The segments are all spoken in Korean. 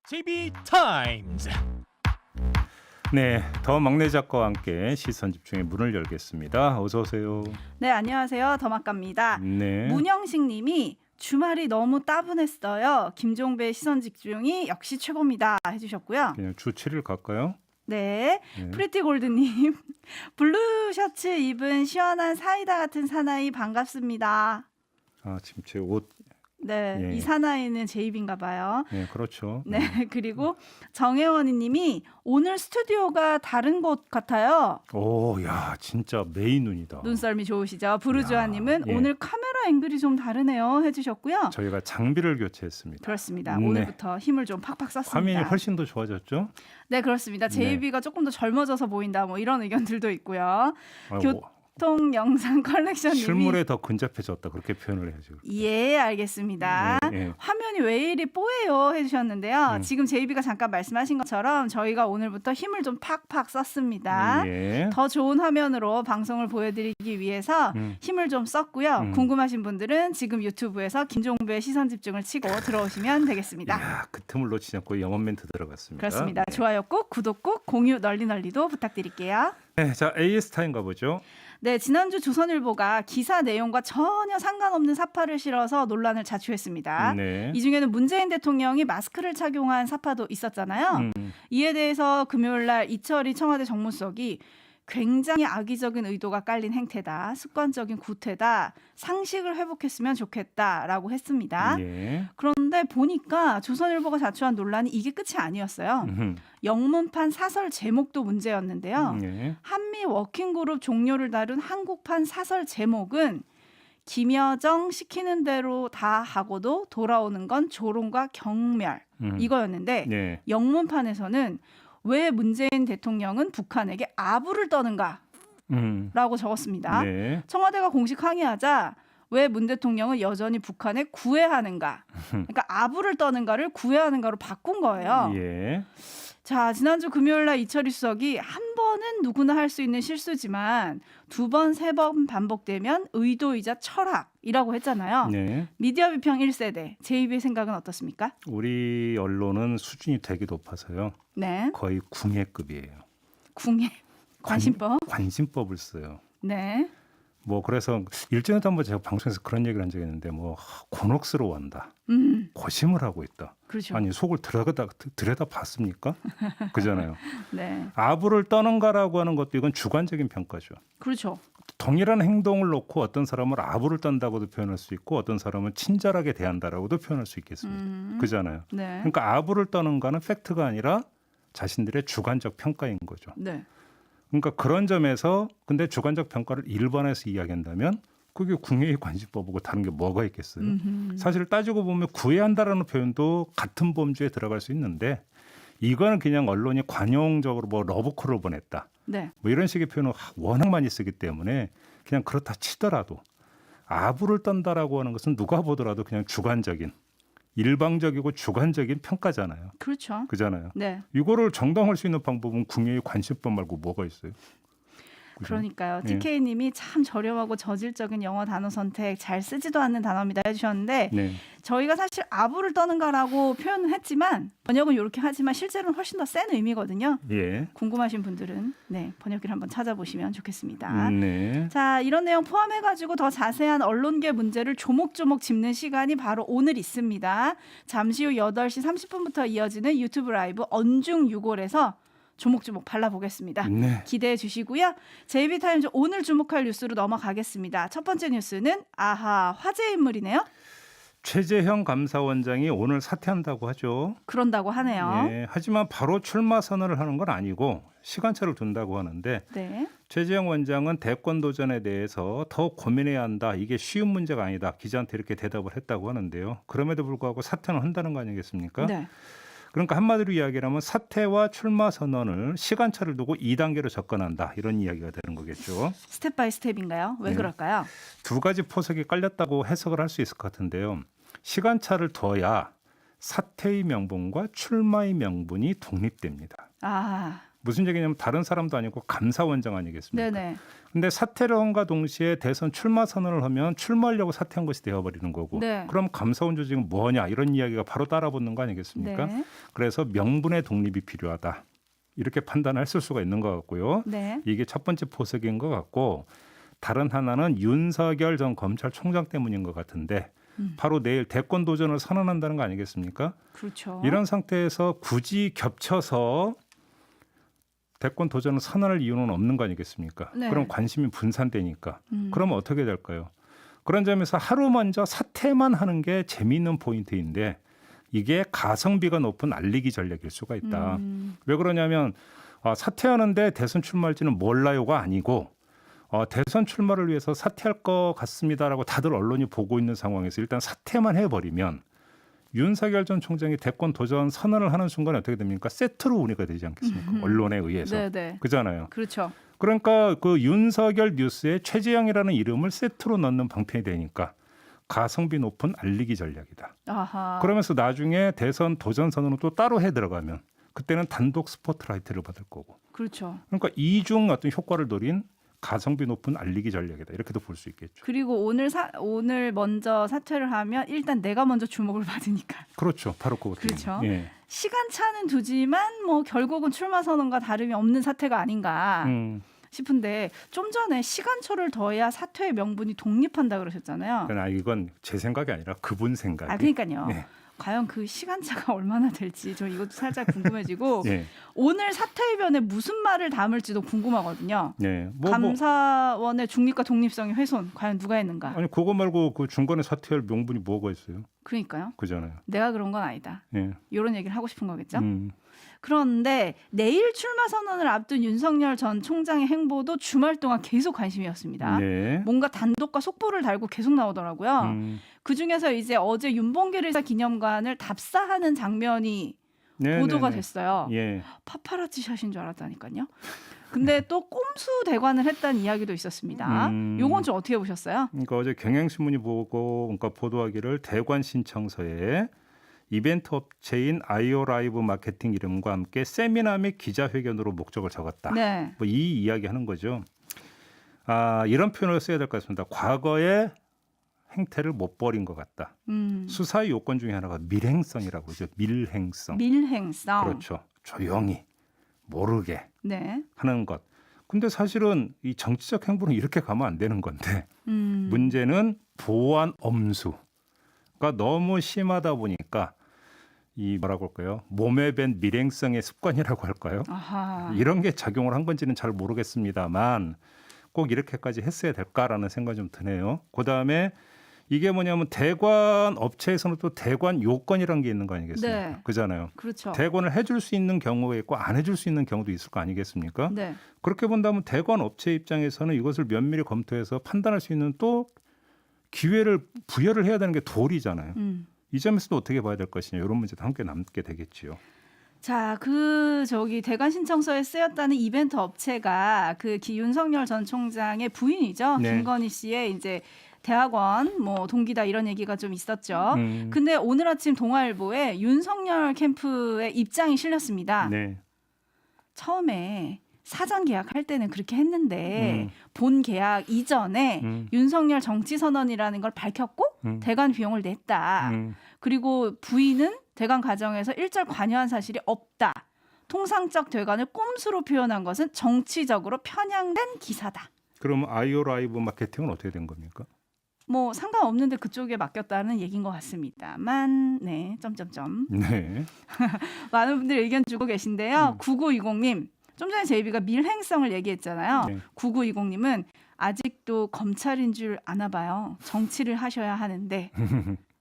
JB 타임즈. 네, 더 막내 작가와 함께 시선 집중의 문을 열겠습니다. 어서 오세요. 네, 안녕하세요. 더마카입니다. 네. 문영식 님이 주말이 너무 따분했어요. 김종배의 시선 집중이 역시 최고입니다. 해주셨고요. 그냥 주 7일 갈까요? 네, 네. 프리티 골드님 블루 셔츠 입은 시원한 사이다 같은 사나이 반갑습니다. 아, 지금 제 옷. 네, 예. 이 사나이는 제 입인가 봐요. 네, 그렇죠. 네, 그리고 정혜원이 님이 오늘 스튜디오가 다른 곳 같아요. 오, 야, 진짜 메인 눈이다. 눈썰미 좋으시죠? 부르주아님은 예. 오늘 카메라 앵글이 좀 다르네요. 해주셨고요. 저희가 장비를 교체했습니다. 그렇습니다. 네. 오늘부터 힘을 좀 팍팍 썼습니다. 화면이 훨씬 더 좋아졌죠? 네, 그렇습니다. 제이비가 조금 더 젊어져서 보인다. 뭐 이런 의견들도 있고요. 아, 교통 영상 컬렉션님이 실물에 더 근접해졌다. 그렇게 표현을 해야죠. 예, 알겠습니다. 네, 네. 화면이 왜 이리 뽀예요 해주셨는데요. 지금 제이비가 잠깐 말씀하신 것처럼 저희가 오늘부터 힘을 좀 팍팍 썼습니다. 예. 더 좋은 화면으로 방송을 보여드리기 위해서 힘을 좀 썼고요. 궁금하신 분들은 지금 유튜브에서 김종배의 시선 집중을 치고 들어오시면 되겠습니다. 야, 그 틈을 놓치지 않고 영원 멘트 들어갔습니다. 그렇습니다. 네. 좋아요 꾹, 구독 꾹, 공유 널리도 부탁드릴게요. 네, 자, AS 타임 가보죠. 네, 지난주 조선일보가 기사 내용과 전혀 상관없는 사파를 실어서 논란을 자초했습니다. 네. 이 중에는 문재인 대통령이 마스크를 착용한 사파도 있었잖아요. 이에 대해서 금요일 날 이철희 청와대 정무수석이 굉장히 악의적인 의도가 깔린 행태다. 습관적인 구태다. 상식을 회복했으면 좋겠다라고 했습니다. 예. 그런데 보니까 조선일보가 자초한 논란이 이게 끝이 아니었어요. 영문판 사설 제목도 문제였는데요. 예. 한미 워킹그룹 종료를 다룬 한국판 사설 제목은 김여정 시키는 대로 다 하고도 돌아오는 건 조롱과 경멸 이거였는데 네. 영문판에서는 왜 문재인 대통령은 북한에게 아부를 떠는가 라고 적었습니다. 네. 청와대가 공식 항의하자 왜 문 대통령은 여전히 북한에 구애하는가, 그러니까 아부를 떠는가를 구애하는가로 바꾼 거예요. 예. 자, 지난주 금요일 날 이철희 수석이 한 번은 누구나 할 수 있는 실수지만 두 번, 세 번 반복되면 의도이자 철학이라고 했잖아요. 네. 미디어 비평 1세대, 제이비의 생각은 어떻습니까? 우리 언론은 수준이 되게 높아서요. 네, 거의 궁예급이에요. 궁예, 관심법. 관심법을 써요. 네, 뭐 그래서 일전에도 한번 제가 방송에서 그런 얘기를 한 적이 있는데 뭐 곤혹스러워한다. 고심을 하고 있다. 그렇죠. 아니 속을 들여다 봤습니까? 그잖아요. 네, 아부를 떠는가라고 하는 것도 이건 주관적인 평가죠. 그렇죠. 동일한 행동을 놓고 어떤 사람을 아부를 떤다고도 표현할 수 있고 어떤 사람은 친절하게 대한다라고도 표현할 수 있겠습니다. 그잖아요. 네, 그러니까 아부를 떠는가는 팩트가 아니라 자신들의 주관적 평가인 거죠. 네, 그러니까 그런 점에서 근데 주관적 평가를 일반에서 이야기한다면 그게 궁예의 관심법하고 다른 게 뭐가 있겠어요. 사실 따지고 보면 구애한다라는 표현도 같은 범주에 들어갈 수 있는데 이거는 그냥 언론이 관용적으로 뭐 러브콜을 보냈다. 네, 뭐 이런 식의 표현을 워낙 많이 쓰기 때문에 그냥 그렇다 치더라도 아부를 떤다라고 하는 것은 누가 보더라도 그냥 주관적인 일방적이고 주관적인 평가잖아요. 그렇죠. 그잖아요. 네. 이거를 정당할 수 있는 방법은 궁예의 관심법 말고 뭐가 있어요? 그죠? 그러니까요. 네. TK님이 참 저렴하고 저질적인 영어 단어 선택 잘 쓰지도 않는 단어입니다 해주셨는데 네. 저희가 사실 아부를 떠는가라고 표현은 했지만 번역은 이렇게 하지만 실제로는 훨씬 더 센 의미거든요. 예. 궁금하신 분들은 네, 번역기를 한번 찾아보시면 좋겠습니다. 네. 자, 이런 내용 포함해가지고 더 자세한 언론계 문제를 조목조목 짚는 시간이 바로 오늘 있습니다. 잠시 후 8시 30분부터 이어지는 유튜브 라이브 언중 6월에서 조목조목 발라보겠습니다. 네. 기대해 주시고요. JB타임즈 오늘 주목할 뉴스로 넘어가겠습니다. 첫 번째 뉴스는 아하 화제 인물이네요. 최재형 감사원장이 오늘 사퇴한다고 하죠. 그런다고 하네요. 예. 하지만 바로 출마 선언을 하는 건 아니고 시간차를 둔다고 하는데 네. 최재형 원장은 대권 도전에 대해서 더 고민해야 한다. 이게 쉬운 문제가 아니다. 기자한테 이렇게 대답을 했다고 하는데요. 그럼에도 불구하고 사퇴는 한다는 거 아니겠습니까? 네. 그러니까 한마디로 이야기하면 사퇴와 출마 선언을 시간차를 두고 2단계로 접근한다. 이런 이야기가 되는 거겠죠. 스텝 바이 스텝인가요? 왜 네. 그럴까요? 두 가지 포석이 깔렸다고 해석을 할 수 있을 것 같은데요. 시간차를 둬야 사퇴의 명분과 출마의 명분이 독립됩니다. 아, 무슨 얘기냐면 다른 사람도 아니고 감사원장 아니겠습니까? 네네. 근데 사퇴를 한과 동시에 대선 출마 선언을 하면 출마하려고 사퇴한 것이 되어버리는 거고 네. 그럼 감사원 조직은 뭐냐 이런 이야기가 바로 따라붙는 거 아니겠습니까? 네. 그래서 명분의 독립이 필요하다. 이렇게 판단했을 수가 있는 것 같고요. 네. 이게 첫 번째 포석인 것 같고 다른 하나는 윤석열 전 검찰총장 때문인 것 같은데 바로 내일 대권 도전을 선언한다는 거 아니겠습니까? 그렇죠. 이런 상태에서 굳이 겹쳐서 대권 도전을 선언할 이유는 없는 거 아니겠습니까? 네. 그럼 관심이 분산되니까. 그러면 어떻게 될까요? 그런 점에서 하루 먼저 사퇴만 하는 게 재미있는 포인트인데 이게 가성비가 높은 알리기 전략일 수가 있다. 왜 그러냐면 사퇴하는데 대선 출마할지는 몰라요가 아니고 대선 출마를 위해서 사퇴할 것 같습니다라고 다들 언론이 보고 있는 상황에서 일단 사퇴만 해버리면 윤석열 전 총장이 대권 도전 선언을 하는 순간에 어떻게 됩니까? 세트로 운이가 되지 않겠습니까? 언론에 의해서. 네네. 그잖아요. 그렇죠. 그러니까 그 윤석열 뉴스에 최재형이라는 이름을 세트로 넣는 방편이 되니까 가성비 높은 알리기 전략이다. 아하. 그러면서 나중에 대선 도전 선언을 또 따로 해 들어가면 그때는 단독 스포트라이트를 받을 거고. 그렇죠. 그러니까 이중 어떤 효과를 노린 가성비 높은 알리기 전략이다. 이렇게도 볼 수 있겠죠. 그리고 오늘 먼저 사퇴를 하면 일단 내가 먼저 주목을 받으니까. 그렇죠. 바로 그것도. 그렇죠. 예. 시간차는 두지만 뭐 결국은 출마 선언과 다름이 없는 사태가 아닌가 싶은데 좀 전에 시간초를 더해야 사퇴의 명분이 독립한다 그러셨잖아요. 그러니까 이건 제 생각이 아니라 그분 생각이. 아 그러니까요. 예. 과연 그 시간차가 얼마나 될지 저 이것도 살짝 궁금해지고 예. 오늘 사퇴의변에 무슨 말을 담을지도 궁금하거든요. 예. 감사원의 중립과 독립성의 훼손 과연 누가 했는가? 아니 그거 말고 그 중간에 사퇴할 명분이 뭐가 있어요? 그러니까요. 그잖아요. 내가 그런 건 아니다. 예. 이런 얘기를 하고 싶은 거겠죠. 그런데 내일 출마 선언을 앞둔 윤석열 전 총장의 행보도 주말 동안 계속 관심이었습니다. 네. 뭔가 단독과 속보를 달고 계속 나오더라고요. 그중에서 이제 어제 윤봉길 의사 기념관을 답사하는 장면이 보도가 됐어요. 예. 파파라치 샷인 줄 알았다니까요. 근데 또 꼼수 대관을 했다는 이야기도 있었습니다. 요건 좀 어떻게 보셨어요? 그러니까 어제 경향신문이 그러니까 보도하기를 대관 신청서에 이벤트 업체인 아이오라이브 마케팅 이름과 함께 세미나 및 기자회견으로 목적을 적었다. 네. 뭐 이 이야기하는 거죠. 이런 표현을 써야 될 것 같습니다. 과거의 행태를 못 버린 것 같다. 수사의 요건 중에 하나가 밀행성이라고 그러죠. 밀행성. 밀행성. 그렇죠. 조용히 모르게 네. 하는 것. 근데 사실은 이 정치적 행보는 이렇게 가면 안 되는 건데 문제는 보안 엄수가 너무 심하다 보니까 이 뭐라고 할까요? 몸에 밴 밀행성의 습관이라고 할까요? 아하. 이런 게 작용을 한 건지는 잘 모르겠습니다만 꼭 이렇게까지 했어야 될까라는 생각이 좀 드네요. 그다음에 이게 뭐냐면 대관 업체에서는 또 대관 요건이라는 게 있는 거 아니겠습니까? 네. 그잖아요. 그렇죠. 대관을 해줄 수 있는 경우가 있고 안 해줄 수 있는 경우도 있을 거 아니겠습니까? 네. 그렇게 본다면 대관 업체 입장에서는 이것을 면밀히 검토해서 판단할 수 있는 또 기회를 부여를 해야 되는 게 도리잖아요. 이 점에서도 어떻게 봐야 될 것이냐 이런 문제도 함께 남게 되겠지요. 자, 대관 신청서에 쓰였다는 이벤트 업체가 윤석열 전 총장의 부인이죠. 네. 김건희 씨의 이제 대학원 동기다 이런 얘기가 좀 있었죠. 근데 오늘 아침 동아일보에 윤석열 캠프의 입장이 실렸습니다. 네. 처음에 사전 계약할 때는 그렇게 했는데 본 계약 이전에 윤석열 정치 선언이라는 걸 밝혔고 대관 비용을 냈다. 그리고 부인은 대관 과정에서 일절 관여한 사실이 없다. 통상적 대관을 꼼수로 표현한 것은 정치적으로 편향된 기사다. 그럼 아이오라이브 마케팅은 어떻게 된 겁니까? 상관없는데 그쪽에 맡겼다는 얘기인 것 같습니다만 네. 네. 많은 분들이 의견 주고 계신데요. 9920님 좀 전에 제이비가 밀행성을 얘기했잖아요. 네. 9920님은 아직도 검찰인 줄 아나 봐요. 정치를 하셔야 하는데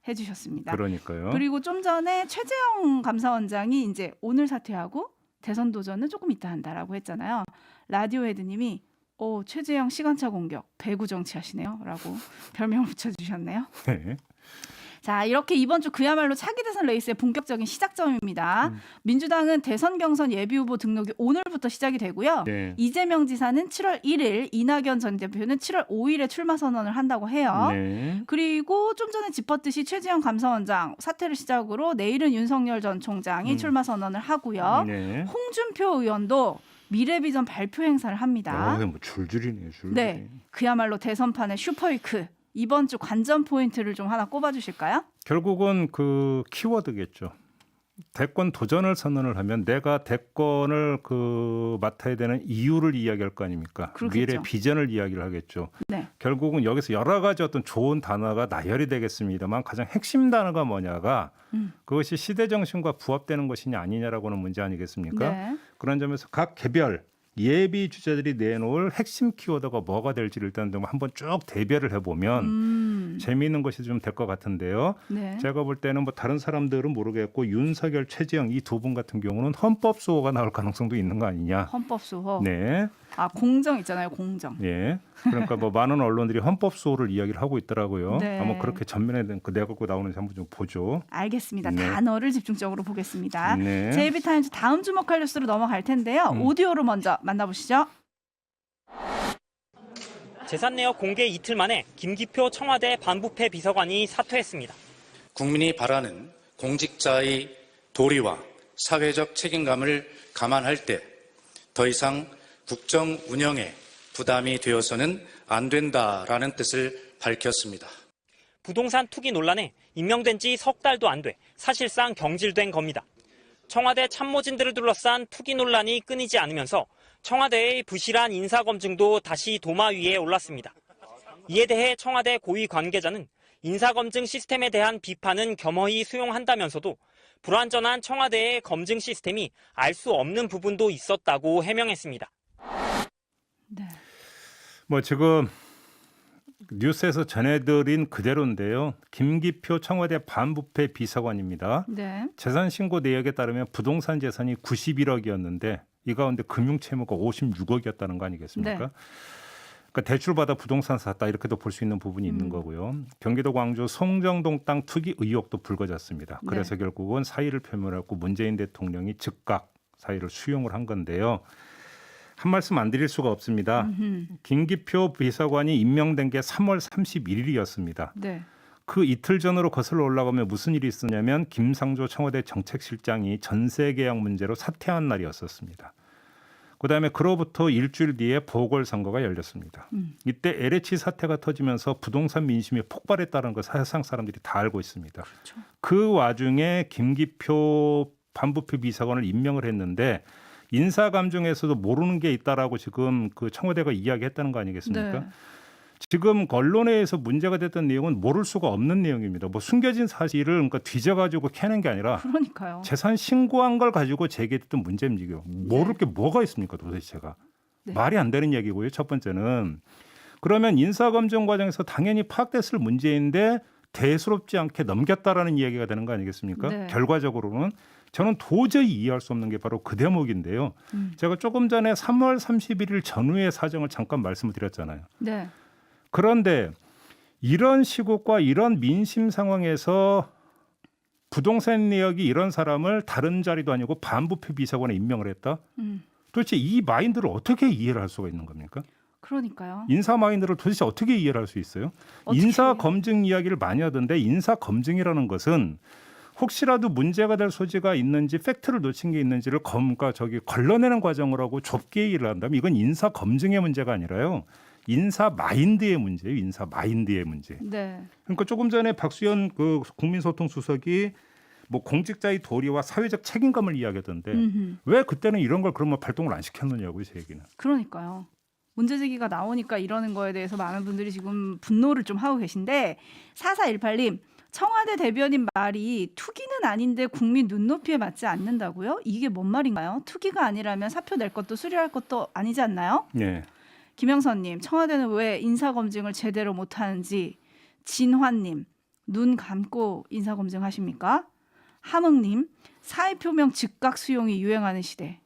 해주셨습니다. 그러니까요. 그리고 좀 전에 최재형 감사원장이 이제 오늘 사퇴하고 대선 도전은 조금 이따 한다라고 했잖아요. 라디오 헤드님이 최재형 시간차 공격 배구 정치하시네요 라고 별명을 붙여주셨네요. 네. 자, 이렇게 이번 주 그야말로 차기 대선 레이스의 본격적인 시작점입니다. 민주당은 대선 경선 예비후보 등록이 오늘부터 시작이 되고요. 네. 이재명 지사는 7월 1일, 이낙연 전 대표는 7월 5일에 출마 선언을 한다고 해요. 네. 그리고 좀 전에 짚었듯이 최재형 감사원장 사퇴를 시작으로 내일은 윤석열 전 총장이 출마 선언을 하고요. 네. 홍준표 의원도 미래비전 발표 행사를 합니다. 뭐 줄줄이네요. 줄줄이. 네, 그야말로 대선판의 슈퍼위크. 이번 주 관전 포인트를 좀 하나 꼽아주실까요? 결국은 그 키워드겠죠. 대권 도전을 선언을 하면 내가 대권을 맡아야 되는 이유를 이야기할 거 아닙니까? 그렇겠죠. 미래 비전을 이야기를 하겠죠. 네. 결국은 여기서 여러 가지 어떤 좋은 단어가 나열이 되겠습니다만 가장 핵심 단어가 뭐냐가 그것이 시대 정신과 부합되는 것이냐 아니냐라고는 문제 아니겠습니까? 네. 그런 점에서 각 개별 예비 주자들이 내놓을 핵심 키워드가 뭐가 될지를 일단 한번 쭉 대별을 해보면 재미있는 것이 좀 될 것 같은데요. 네. 제가 볼 때는 뭐 다른 사람들은 모르겠고 윤석열, 최재형 이 두 분 같은 경우는 헌법 수호가 나올 가능성도 있는 거 아니냐. 헌법 수호. 네. 아, 공정 있잖아요. 공정. 예. 그러니까 뭐 많은 언론들이 헌법 수호를 이야기를 하고 있더라고요. 네. 아마 그렇게 전면에 내갖고 나오는지 한번 좀 보죠. 알겠습니다. 네. 단어를 집중적으로 보겠습니다. 네. JB타임즈 다음 주목할 뉴스로 넘어갈 텐데요. 오디오로 먼저 만나보시죠. 재산 내역 공개 이틀 만에 김기표 청와대 반부패 비서관이 사퇴했습니다. 국민이 바라는 공직자의 도리와 사회적 책임감을 감안할 때 더 이상 국정 운영에 부담이 되어서는 안 된다라는 뜻을 밝혔습니다. 부동산 투기 논란에 임명된 지 석 달도 안 돼 사실상 경질된 겁니다. 청와대 참모진들을 둘러싼 투기 논란이 끊이지 않으면서 청와대의 부실한 인사검증도 다시 도마 위에 올랐습니다. 이에 대해 청와대 고위 관계자는 인사검증 시스템에 대한 비판은 겸허히 수용한다면서도 불완전한 청와대의 검증 시스템이 알 수 없는 부분도 있었다고 해명했습니다. 네. 뭐 지금 뉴스에서 전해드린 그대로인데요. 김기표 청와대 반부패 비서관입니다. 네. 재산 신고 내역에 따르면 부동산 재산이 91억이었는데 이 가운데 금융 채무가 56억이었다는 거 아니겠습니까? 네. 그러니까 대출받아 부동산 샀다 이렇게도 볼 수 있는 부분이 있는 거고요. 경기도 광주 송정동 땅 투기 의혹도 불거졌습니다. 그래서 결국은 사의를 표명했고 문재인 대통령이 즉각 사의를 수용을 한 건데요. 한 말씀 안 드릴 수가 없습니다. 김기표 비서관이 임명된 게 3월 31일이었습니다. 네. 그 이틀 전으로 거슬러 올라가면 무슨 일이 있었냐면 김상조 청와대 정책실장이 전세 계약 문제로 사퇴한 날이었었습니다. 그다음에 그로부터 일주일 뒤에 보궐선거가 열렸습니다. 이때 LH 사태가 터지면서 부동산 민심이 폭발했다는 걸 사실상 사람들이 다 알고 있습니다. 그렇죠. 그 와중에 김기표 반부패 비서관을 임명을 했는데 인사감정에서도 모르는 게 있다라고 지금 그 청와대가 이야기했다는 거 아니겠습니까? 네. 지금 언론에서 문제가 됐던 내용은 모를 수가 없는 내용입니다. 뭐 숨겨진 사실을 그러니까 뒤져가지고 캐는 게 아니라 그러니까요. 재산 신고한 걸 가지고 제기했던 문제입니다. 모를 게 뭐가 있습니까, 도대체가. 네. 말이 안 되는 얘기고요. 첫 번째는 그러면 인사검증 과정에서 당연히 파악됐을 문제인데 대수롭지 않게 넘겼다라는 이야기가 되는 거 아니겠습니까? 네. 결과적으로는 저는 도저히 이해할 수 없는 게 바로 그 대목인데요. 제가 조금 전에 3월 31일 전후의 사정을 잠깐 말씀을 드렸잖아요. 네. 그런데 이런 시국과 이런 민심 상황에서 부동산 내역이 이런 사람을 다른 자리도 아니고 반부패 비서관에 임명을 했다? 도대체 이 마인드를 어떻게 이해를 할 수가 있는 겁니까? 그러니까요. 인사 마인드를 도대체 어떻게 이해를 할 수 있어요? 어떻게... 인사 검증 이야기를 많이 하던데 인사 검증이라는 것은 혹시라도 문제가 될 소지가 있는지 팩트를 놓친 게 있는지를 걸러내는 과정을 하고 좁게 얘기를 한다면 이건 인사 검증의 문제가 아니라요. 인사 마인드의 문제예요. 인사 마인드의 문제. 네. 그러니까 조금 전에 박수현 그 국민소통 수석이 뭐 공직자의 도리와 사회적 책임감을 이야기하던데 왜 그때는 이런 걸 그러면 발동을 안 시켰느냐고요, 제 얘기는. 그러니까요. 문제 제기가 나오니까 이러는 거에 대해서 많은 분들이 지금 분노를 좀 하고 계신데 4418님 청와대 대변인 말이 투기는 아닌데 국민 눈높이에 맞지 않는다고요? 이게 뭔 말인가요? 투기가 아니라면 사표 낼 것도 수리할 것도 아니지 않나요? 네. 김영선님 청와대는 왜 인사검증을 제대로 못하는지. 진환님 눈 감고 인사검증 하십니까? 함흥님 사의표명 즉각 수용이 유행하는 시대.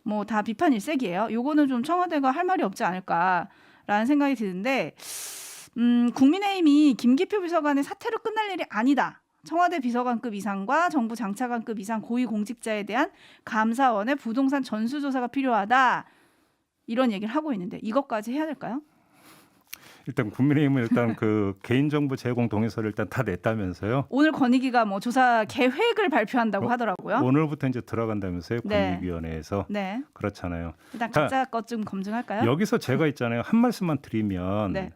뭐 다 비판 일색이에요. 요거는 좀 청와대가 할 말이 없지 않을까라는 생각이 드는데 국민의힘이 김기표 비서관의 사퇴로 끝날 일이 아니다. 청와대 비서관급 이상과 정부 장차관급 이상 고위공직자에 대한 감사원의 부동산 전수조사가 필요하다. 이런 얘기를 하고 있는데 이것까지 해야 될까요? 일단 국민의힘은 일단 그 개인정보 제공 동의서를 일단 다 냈다면서요. 오늘 권익위가 뭐 조사 계획을 발표한다고 어, 하더라고요. 오늘부터 이제 들어간다면서요. 네. 권익위원회에서. 네. 그렇잖아요. 일단 자, 각자 것 좀 검증할까요? 여기서 제가 있잖아요. 한 말씀만 드리면 네.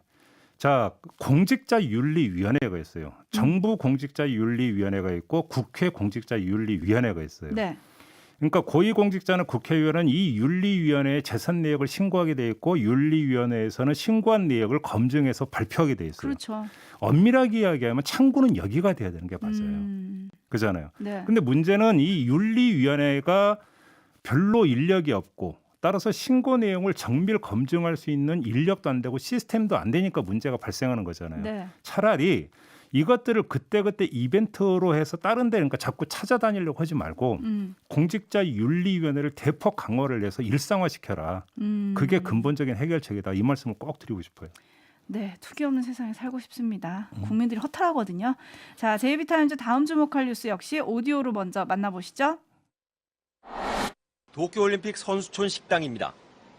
자, 공직자윤리위원회가 있어요. 정부 공직자윤리위원회가 있고 국회 공직자윤리위원회가 있어요. 네. 그러니까 고위공직자는 국회의원은 이 윤리위원회에 재산 내역을 신고하게 돼 있고 윤리위원회에서는 신고한 내역을 검증해서 발표하게 돼 있어요. 그렇죠. 엄밀하게 이야기하면 창구는 여기가 돼야 되는 게 맞아요. 그잖아요. 네. 근데 문제는 이 윤리위원회가 별로 인력이 없고 따라서 신고 내용을 정밀 검증할 수 있는 인력도 안 되고 시스템도 안 되니까 문제가 발생하는 거잖아요. 네. 차라리 이것들을 그때그때 이벤트로 해서 다른 데 그러니까 자꾸 찾아다니려고 하지 말고 공직자윤리위원회를 대폭 강화를 해서 일상화시켜라. 그게 근본적인 해결책이다. 이 말씀을 꼭 드리고 싶어요. 네, 투기 없는 세상에 살고 싶습니다. 국민들이 허탈하거든요. 자, JB타임즈 다음 주목할 뉴스 역시 오디오로 먼저 만나보시죠. 도쿄올림픽 선수촌 식당입니다.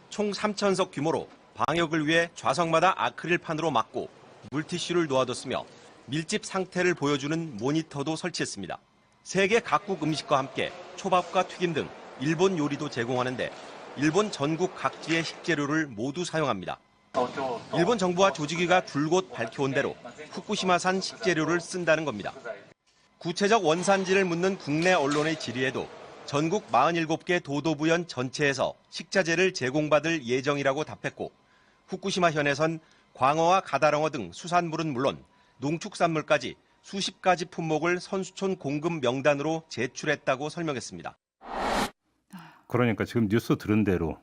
총 3,000석 규모로 방역을 위해 좌석마다 아크릴판으로 막고 물티슈를 놓아뒀으며 밀집 상태를 보여주는 모니터도 설치했습니다. 세계 각국 음식과 함께 초밥과 튀김 등 일본 요리도 제공하는데 일본 전국 각지의 식재료를 모두 사용합니다. 일본 정부와 조직위가 줄곧 밝혀온 대로 후쿠시마산 식재료를 쓴다는 겁니다. 구체적 원산지를 묻는 국내 언론의 질의에도 전국 47개 도도부현 전체에서 식자재를 제공받을 예정이라고 답했고 후쿠시마 현에선 광어와 가다랑어 등 수산물은 물론 농축산물까지 수십 가지 품목을 선수촌 공급 명단으로 제출했다고 설명했습니다. 그러니까 지금 뉴스 들은 대로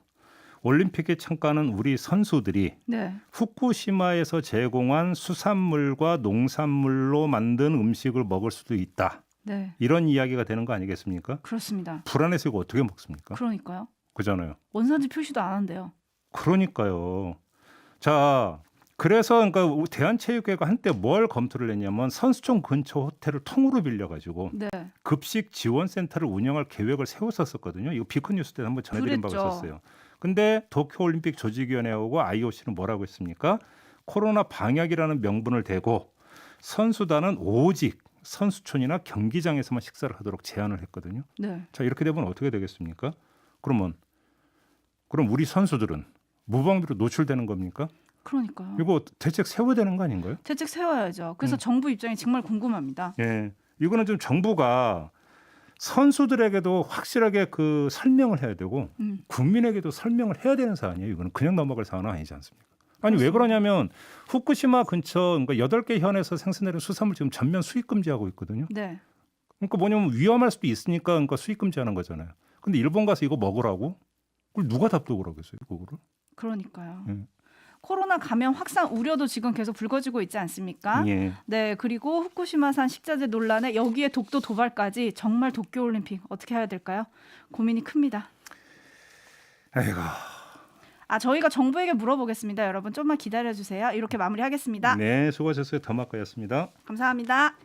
올림픽에 참가하는 우리 선수들이 네. 후쿠시마에서 제공한 수산물과 농산물로 만든 음식을 먹을 수도 있다. 네. 이런 이야기가 되는 거 아니겠습니까? 그렇습니다. 불안해서 이거 어떻게 먹습니까? 그러니까요. 그잖아요. 원산지 표시도 안 한대요. 그러니까요. 자, 그래서 그러니까 대한체육회가 한때 뭘 검토를 했냐면 선수촌 근처 호텔을 통으로 빌려가지고 네. 급식 지원센터를 운영할 계획을 세웠었거든요. 이거 비컨뉴스 때 한번 전해드린 바가 그랬죠. 있었어요. 근데 도쿄올림픽 조직위원회하고 IOC는 뭐라고 했습니까? 코로나 방역이라는 명분을 대고 선수단은 오직 선수촌이나 경기장에서만 식사를 하도록 제안을 했거든요. 네. 자, 이렇게 되면 어떻게 되겠습니까? 그럼 우리 선수들은 무방비로 노출되는 겁니까? 그러니까요. 이거 대책 세워야 되는 거 아닌가요? 대책 세워야죠. 그래서 정부 입장이 정말 궁금합니다. 예, 이거는 좀 정부가 선수들에게도 확실하게 그 설명을 해야 되고 국민에게도 설명을 해야 되는 사안이에요. 이거는 그냥 넘어갈 사안은 아니지 않습니까? 아니 왜 그러냐면 후쿠시마 근처 그러니까 8개 현에서 생산되는 수산물 지금 전면 수입 금지하고 있거든요. 네. 그러니까 뭐냐면 위험할 수도 있으니까 그러니까 수입 금지하는 거잖아요. 근데 일본 가서 이거 먹으라고? 그걸 누가 답답을 하겠어요, 그거를? 그러니까요. 예. 코로나 감염 확산 우려도 지금 계속 불거지고 있지 않습니까? 예. 네, 그리고 후쿠시마산 식자재 논란에 여기에 독도 도발까지 정말 도쿄올림픽 어떻게 해야 될까요? 고민이 큽니다. 아이고. 저희가 정부에게 물어보겠습니다. 여러분 좀만 기다려주세요. 이렇게 마무리하겠습니다. 네, 수고하셨어요. 더마카였습니다. 감사합니다.